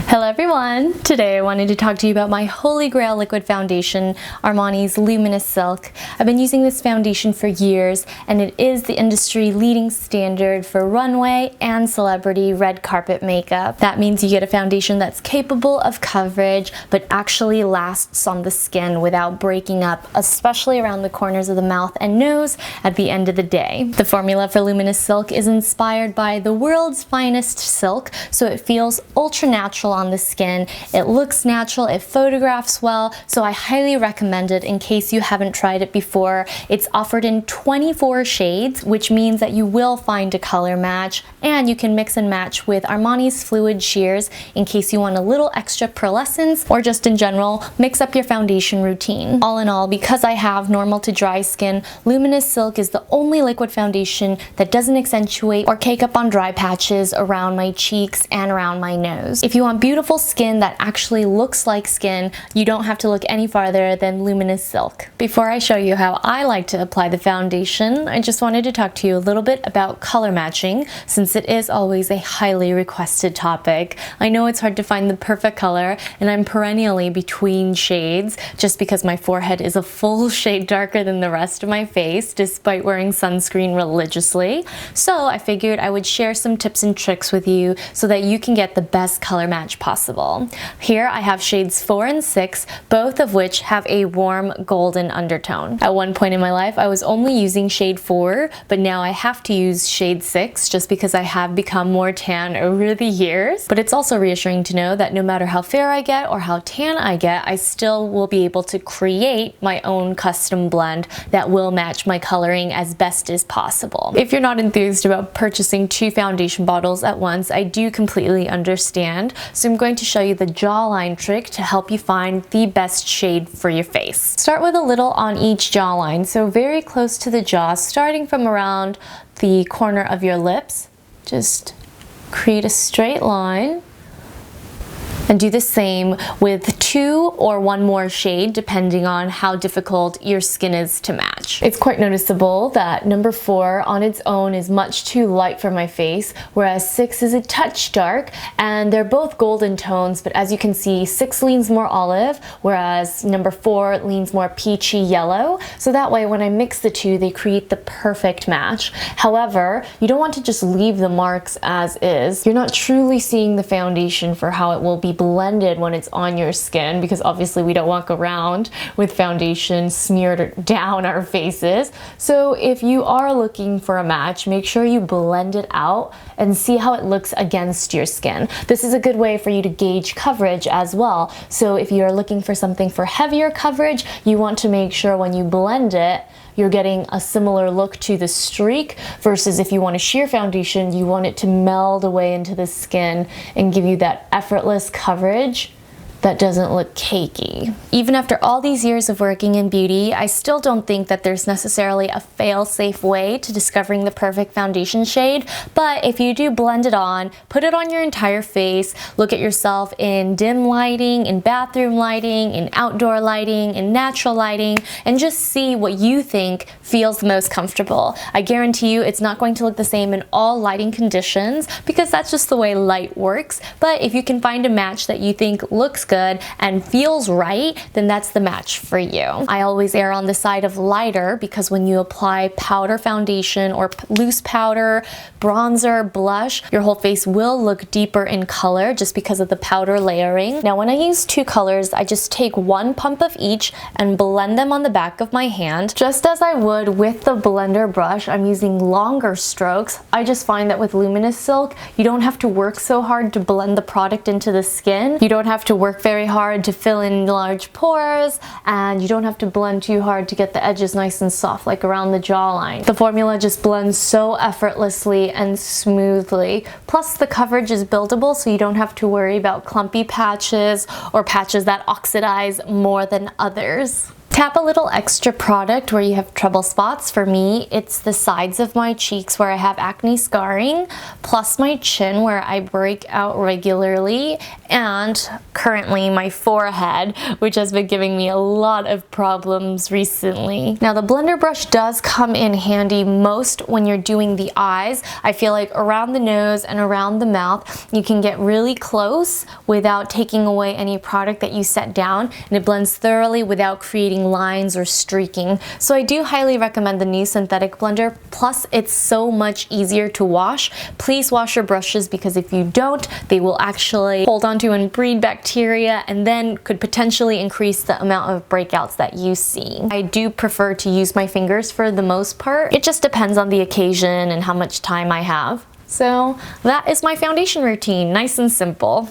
Hello everyone! Today I wanted to talk to you about my holy grail liquid foundation, Armani's Luminous Silk. I've been using this foundation for years and it is the industry leading standard for runway and celebrity red carpet makeup. That means you get a foundation that's capable of coverage but actually lasts on the skin without breaking up, especially around the corners of the mouth and nose at the end of the day. The formula for Luminous Silk is inspired by the world's finest silk, so it feels ultra natural on the skin. It looks natural, it photographs well, so I highly recommend it in case you haven't tried it before. It's offered in 24 shades, which means that you will find a color match, and you can mix and match with Armani's fluid sheers in case you want a little extra pearlescence or just in general mix up your foundation routine. All in all, because I have normal to dry skin, Luminous Silk is the only liquid foundation that doesn't accentuate or cake up on dry patches around my cheeks and around my nose. If you want beautiful skin that actually looks like skin, you don't have to look any farther than Luminous Silk. Before I show you how I like to apply the foundation, I just wanted to talk to you a little bit about color matching, since it is always a highly requested topic. I know it's hard to find the perfect color, and I'm perennially between shades just because my forehead is a full shade darker than the rest of my face despite wearing sunscreen religiously. So I figured I would share some tips and tricks with you so that you can get the best color match possible. Here I have shades 4 and 6, both of which have a warm golden undertone. At one point in my life I was only using shade 4, but now I have to use shade 6 just because I have become more tan over the years. But it's also reassuring to know that no matter how fair I get or how tan I get, I still will be able to create my own custom blend that will match my coloring as best as possible. If you're not enthused about purchasing 2 foundation bottles at once, I do completely understand. So I'm going to show you the jawline trick to help you find the best shade for your face. Start with a little on each jawline, so very close to the jaw, starting from around the corner of your lips. Just create a straight line. And do the same with 2 or 1 more shade depending on how difficult your skin is to match. It's quite noticeable that number 4 on its own is much too light for my face, whereas 6 is a touch dark, and they're both golden tones, but as you can see 6 leans more olive, whereas number 4 leans more peachy yellow, so that way when I mix the 2 they create the perfect match. However, you don't want to just leave the marks as is. You're not truly seeing the foundation for how it will be blended when it's on your skin, because obviously we don't walk around with foundation smeared down our faces. So if you are looking for a match, make sure you blend it out and see how it looks against your skin. This is a good way for you to gauge coverage as well. So if you're looking for something for heavier coverage, you want to make sure when you blend it you're getting a similar look to the streak, versus if you want a sheer foundation, you want it to meld away into the skin and give you that effortless coverage that doesn't look cakey. Even after all these years of working in beauty, I still don't think that there's necessarily a fail-safe way to discovering the perfect foundation shade, but if you do blend it on, put it on your entire face, look at yourself in dim lighting, in bathroom lighting, in outdoor lighting, in natural lighting, and just see what you think feels the most comfortable. I guarantee you it's not going to look the same in all lighting conditions, because that's just the way light works, but if you can find a match that you think looks good and feels right, then that's the match for you. I always err on the side of lighter because when you apply powder foundation or loose powder, bronzer, blush, your whole face will look deeper in color just because of the powder layering. Now when I use 2 colors, I just take 1 pump of each and blend them on the back of my hand. Just as I would with the blender brush, I'm using longer strokes. I just find that with Luminous Silk, you don't have to work so hard to blend the product into the skin. You don't have to work very hard to fill in large pores, and you don't have to blend too hard to get the edges nice and soft like around the jawline. The formula just blends so effortlessly and smoothly. Plus the coverage is buildable, so you don't have to worry about clumpy patches or patches that oxidize more than others. Tap a little extra product where you have trouble spots. For me, it's the sides of my cheeks where I have acne scarring, plus my chin where I break out regularly, and currently my forehead, which has been giving me a lot of problems recently. Now the blender brush does come in handy most when you're doing the eyes. I feel like around the nose and around the mouth, you can get really close without taking away any product that you set down, and it blends thoroughly without creating lines or streaking. So I do highly recommend the new synthetic blender. Plus it's so much easier to wash. Please wash your brushes, because if you don't, they will actually hold onto and breed bacteria, and then could potentially increase the amount of breakouts that you see. I do prefer to use my fingers for the most part. It just depends on the occasion and how much time I have. So that is my foundation routine, nice and simple.